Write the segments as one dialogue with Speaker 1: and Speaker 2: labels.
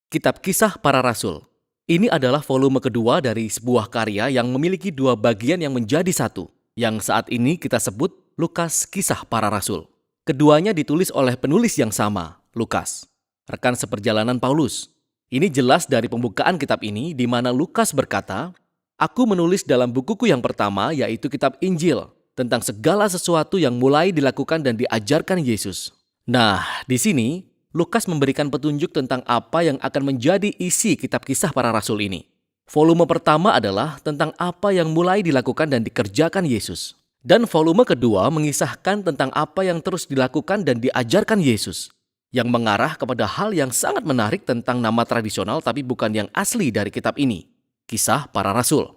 Speaker 1: Kitab Kisah Para Rasul. Ini adalah volume kedua dari sebuah karya yang memiliki dua bagian yang menjadi satu, yang saat ini kita sebut Lukas Kisah Para Rasul. Keduanya ditulis oleh penulis yang sama, Lukas, rekan seperjalanan Paulus. Ini jelas dari pembukaan kitab ini di mana Lukas berkata, "Aku menulis dalam bukuku yang pertama, yaitu kitab Injil, tentang segala sesuatu yang mulai dilakukan dan diajarkan Yesus." Nah, di sini Lukas memberikan petunjuk tentang apa yang akan menjadi isi kitab Kisah Para Rasul ini. Volume pertama adalah tentang apa yang mulai dilakukan dan dikerjakan Yesus. Dan volume kedua mengisahkan tentang apa yang terus dilakukan dan diajarkan Yesus, yang mengarah kepada hal yang sangat menarik tentang nama tradisional tapi bukan yang asli dari kitab ini, Kisah Para Rasul.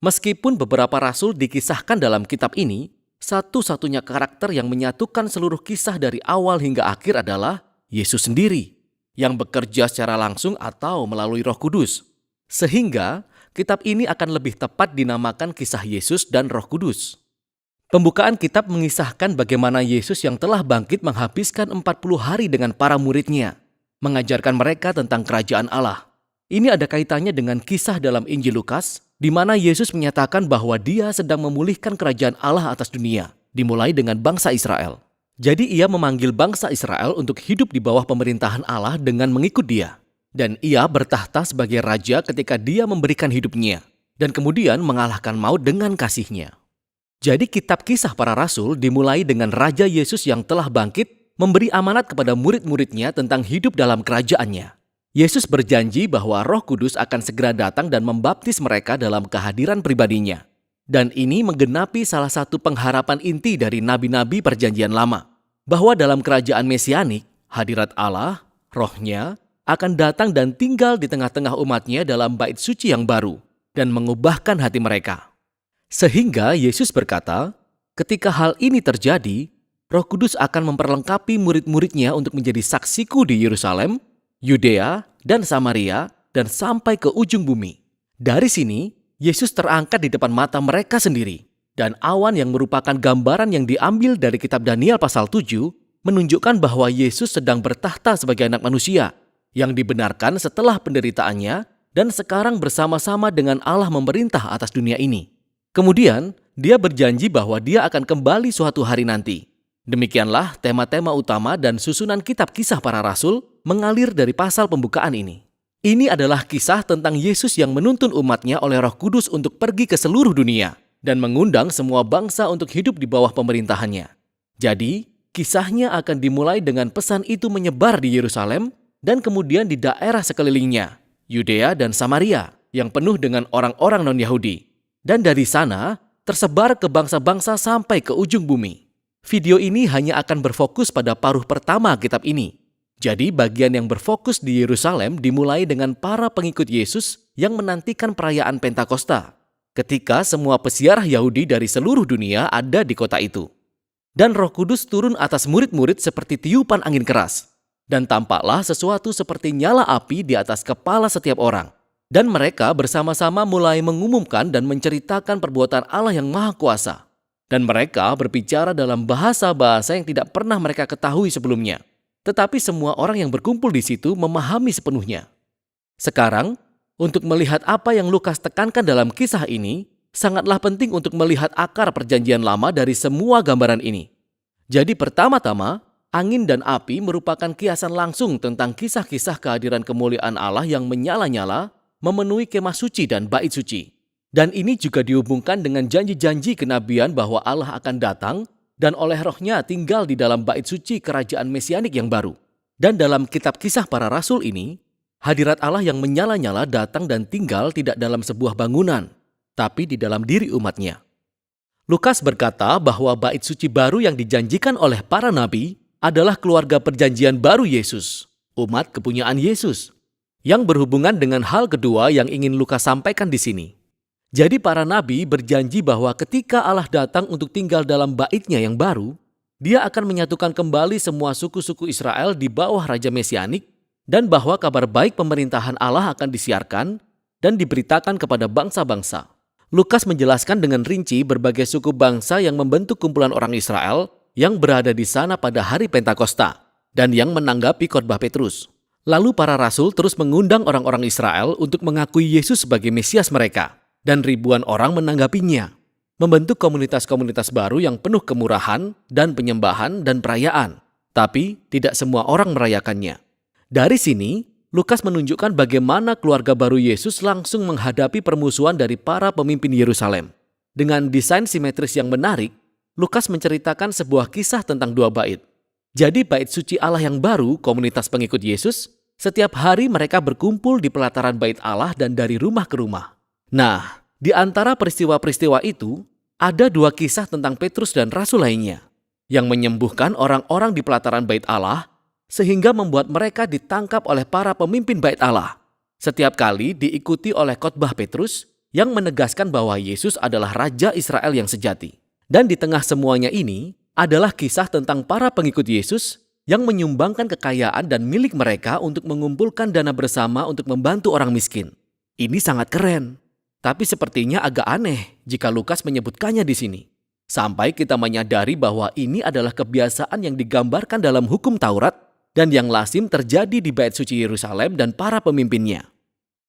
Speaker 1: Meskipun beberapa rasul dikisahkan dalam kitab ini, satu-satunya karakter yang menyatukan seluruh kisah dari awal hingga akhir adalah Yesus sendiri, yang bekerja secara langsung atau melalui Roh Kudus. Sehingga kitab ini akan lebih tepat dinamakan Kisah Yesus dan Roh Kudus. Pembukaan kitab mengisahkan bagaimana Yesus yang telah bangkit menghabiskan 40 hari dengan para muridnya, mengajarkan mereka tentang kerajaan Allah. Ini ada kaitannya dengan kisah dalam Injil Lukas, di mana Yesus menyatakan bahwa dia sedang memulihkan kerajaan Allah atas dunia, dimulai dengan bangsa Israel. Jadi ia memanggil bangsa Israel untuk hidup di bawah pemerintahan Allah dengan mengikut dia. Dan ia bertahta sebagai raja ketika dia memberikan hidupnya, dan kemudian mengalahkan maut dengan kasihnya. Jadi kitab Kisah Para Rasul dimulai dengan Raja Yesus yang telah bangkit memberi amanat kepada murid-muridnya tentang hidup dalam kerajaannya. Yesus berjanji bahwa Roh Kudus akan segera datang dan membaptis mereka dalam kehadiran pribadinya. Dan ini menggenapi salah satu pengharapan inti dari nabi-nabi perjanjian lama, bahwa dalam kerajaan mesianik, hadirat Allah, Roh-Nya, akan datang dan tinggal di tengah-tengah umat-Nya dalam bait suci yang baru, dan mengubahkan hati mereka. Sehingga Yesus berkata, ketika hal ini terjadi, Roh Kudus akan memperlengkapi murid-murid-Nya untuk menjadi saksiku di Yerusalem, Yudea, dan Samaria, dan sampai ke ujung bumi. Dari sini, Yesus terangkat di depan mata mereka sendiri, dan awan yang merupakan gambaran yang diambil dari kitab Daniel pasal 7 menunjukkan bahwa Yesus sedang bertahta sebagai anak manusia, yang dibenarkan setelah penderitaannya dan sekarang bersama-sama dengan Allah memerintah atas dunia ini. Kemudian, dia berjanji bahwa dia akan kembali suatu hari nanti. Demikianlah tema-tema utama dan susunan kitab Kisah Para Rasul mengalir dari pasal pembukaan ini. Ini adalah kisah tentang Yesus yang menuntun umat-Nya oleh Roh Kudus untuk pergi ke seluruh dunia dan mengundang semua bangsa untuk hidup di bawah pemerintahannya. Jadi, kisahnya akan dimulai dengan pesan itu menyebar di Yerusalem dan kemudian di daerah sekelilingnya, Yudea dan Samaria, yang penuh dengan orang-orang non-Yahudi. Dan dari sana, tersebar ke bangsa-bangsa sampai ke ujung bumi. Video ini hanya akan berfokus pada paruh pertama kitab ini. Jadi bagian yang berfokus di Yerusalem dimulai dengan para pengikut Yesus yang menantikan perayaan Pentakosta, ketika semua peziarah Yahudi dari seluruh dunia ada di kota itu. Dan Roh Kudus turun atas murid-murid seperti tiupan angin keras, dan tampaklah sesuatu seperti nyala api di atas kepala setiap orang. Dan mereka bersama-sama mulai mengumumkan dan menceritakan perbuatan Allah yang Maha Kuasa. Dan mereka berbicara dalam bahasa-bahasa yang tidak pernah mereka ketahui sebelumnya. Tetapi semua orang yang berkumpul di situ memahami sepenuhnya. Sekarang, untuk melihat apa yang Lukas tekankan dalam kisah ini, sangatlah penting untuk melihat akar perjanjian lama dari semua gambaran ini. Jadi pertama-tama, angin dan api merupakan kiasan langsung tentang kisah-kisah kehadiran kemuliaan Allah yang menyala-nyala, memenuhi kemah suci dan bait suci. Dan ini juga dihubungkan dengan janji-janji kenabian bahwa Allah akan datang dan oleh Roh-Nya tinggal di dalam bait suci kerajaan mesianik yang baru. Dan dalam kitab Kisah Para Rasul ini, hadirat Allah yang menyala-nyala datang dan tinggal tidak dalam sebuah bangunan, tapi di dalam diri umat-Nya. Lukas berkata bahwa bait suci baru yang dijanjikan oleh para nabi adalah keluarga perjanjian baru Yesus, umat kepunyaan Yesus, yang berhubungan dengan hal kedua yang ingin Lukas sampaikan di sini. Jadi para nabi berjanji bahwa ketika Allah datang untuk tinggal dalam bait-Nya yang baru, dia akan menyatukan kembali semua suku-suku Israel di bawah Raja Mesianik, dan bahwa kabar baik pemerintahan Allah akan disiarkan dan diberitakan kepada bangsa-bangsa. Lukas menjelaskan dengan rinci berbagai suku bangsa yang membentuk kumpulan orang Israel yang berada di sana pada hari Pentakosta dan yang menanggapi khotbah Petrus. Lalu para rasul terus mengundang orang-orang Israel untuk mengakui Yesus sebagai Mesias mereka. Dan ribuan orang menanggapinya. Membentuk komunitas-komunitas baru yang penuh kemurahan dan penyembahan dan perayaan. Tapi tidak semua orang merayakannya. Dari sini, Lukas menunjukkan bagaimana keluarga baru Yesus langsung menghadapi permusuhan dari para pemimpin Yerusalem. Dengan desain simetris yang menarik, Lukas menceritakan sebuah kisah tentang dua bait. Jadi bait suci Allah yang baru, komunitas pengikut Yesus, setiap hari mereka berkumpul di pelataran bait Allah dan dari rumah ke rumah. Nah, di antara peristiwa-peristiwa itu, ada dua kisah tentang Petrus dan rasul lainnya, yang menyembuhkan orang-orang di pelataran bait Allah, sehingga membuat mereka ditangkap oleh para pemimpin bait Allah. Setiap kali diikuti oleh khotbah Petrus, yang menegaskan bahwa Yesus adalah Raja Israel yang sejati. Dan di tengah semuanya ini, adalah kisah tentang para pengikut Yesus yang menyumbangkan kekayaan dan milik mereka untuk mengumpulkan dana bersama untuk membantu orang miskin. Ini sangat keren, tapi sepertinya agak aneh jika Lukas menyebutkannya di sini. Sampai kita menyadari bahwa ini adalah kebiasaan yang digambarkan dalam hukum Taurat dan yang lazim terjadi di bait suci Yerusalem dan para pemimpinnya.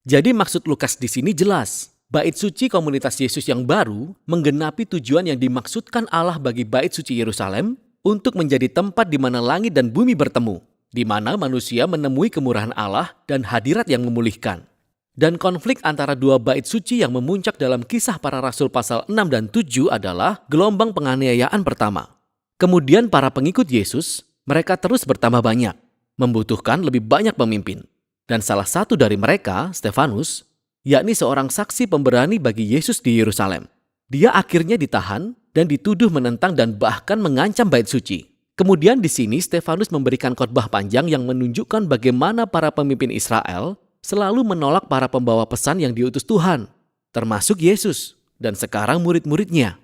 Speaker 1: Jadi maksud Lukas di sini jelas. Bait suci komunitas Yesus yang baru menggenapi tujuan yang dimaksudkan Allah bagi bait suci Yerusalem untuk menjadi tempat di mana langit dan bumi bertemu, di mana manusia menemui kemurahan Allah dan hadirat yang memulihkan. Dan konflik antara dua bait suci yang memuncak dalam kisah para rasul pasal 6 dan 7 adalah gelombang penganiayaan pertama. Kemudian para pengikut Yesus, mereka terus bertambah banyak, membutuhkan lebih banyak pemimpin. Dan salah satu dari mereka, Stefanus, yakni seorang saksi pemberani bagi Yesus di Yerusalem. Dia akhirnya ditahan dan dituduh menentang dan bahkan mengancam bait suci. Kemudian di sini Stefanus memberikan khotbah panjang yang menunjukkan bagaimana para pemimpin Israel selalu menolak para pembawa pesan yang diutus Tuhan, termasuk Yesus dan sekarang murid-muridnya.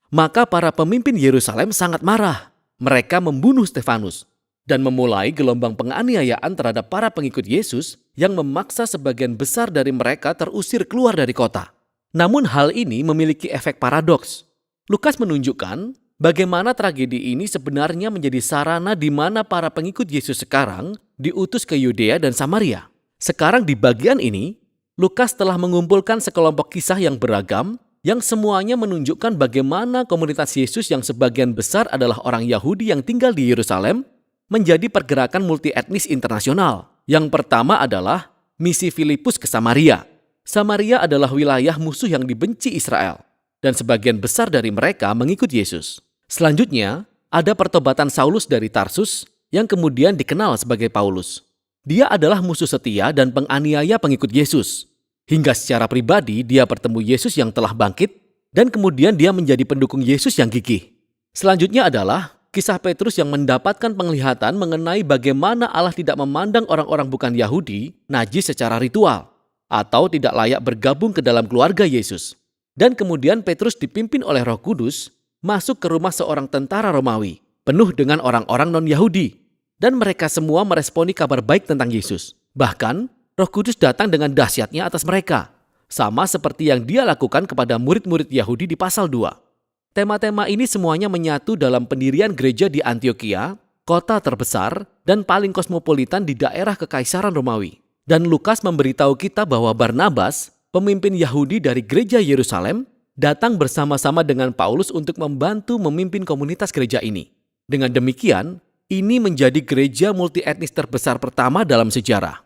Speaker 1: Maka para pemimpin Yerusalem sangat marah. Mereka membunuh Stefanus dan memulai gelombang penganiayaan terhadap para pengikut Yesus yang memaksa sebagian besar dari mereka terusir keluar dari kota. Namun hal ini memiliki efek paradoks. Lukas menunjukkan bagaimana tragedi ini sebenarnya menjadi sarana di mana para pengikut Yesus sekarang diutus ke Yudea dan Samaria. Sekarang di bagian ini, Lukas telah mengumpulkan sekelompok kisah yang beragam yang semuanya menunjukkan bagaimana komunitas Yesus yang sebagian besar adalah orang Yahudi yang tinggal di Yerusalem menjadi pergerakan multi-etnis internasional. Yang pertama adalah misi Filipus ke Samaria. Samaria adalah wilayah musuh yang dibenci Israel, dan sebagian besar dari mereka mengikut Yesus. Selanjutnya, ada pertobatan Saulus dari Tarsus yang kemudian dikenal sebagai Paulus. Dia adalah musuh setia dan penganiaya pengikut Yesus. Hingga secara pribadi dia bertemu Yesus yang telah bangkit, dan kemudian dia menjadi pendukung Yesus yang gigih. Selanjutnya adalah kisah Petrus yang mendapatkan penglihatan mengenai bagaimana Allah tidak memandang orang-orang bukan Yahudi najis secara ritual atau tidak layak bergabung ke dalam keluarga Yesus. Dan kemudian Petrus dipimpin oleh Roh Kudus masuk ke rumah seorang tentara Romawi penuh dengan orang-orang non-Yahudi. Dan mereka semua meresponi kabar baik tentang Yesus. Bahkan Roh Kudus datang dengan dahsyatnya atas mereka, sama seperti yang dia lakukan kepada murid-murid Yahudi di pasal 2. Tema-tema ini semuanya menyatu dalam pendirian gereja di Antioquia, kota terbesar dan paling kosmopolitan di daerah Kekaisaran Romawi. Dan Lukas memberitahu kita bahwa Barnabas, pemimpin Yahudi dari gereja Yerusalem, datang bersama-sama dengan Paulus untuk membantu memimpin komunitas gereja ini. Dengan demikian, ini menjadi gereja multi-etnis terbesar pertama dalam sejarah.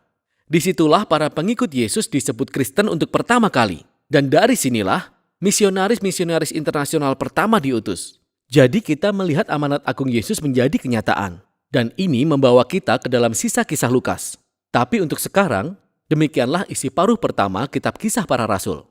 Speaker 1: Disitulah para pengikut Yesus disebut Kristen untuk pertama kali. Dan dari sinilah misionaris-misionaris internasional pertama diutus. Jadi kita melihat amanat agung Yesus menjadi kenyataan. Dan ini membawa kita ke dalam sisa kisah Lukas. Tapi untuk sekarang, demikianlah isi paruh pertama kitab Kisah Para Rasul.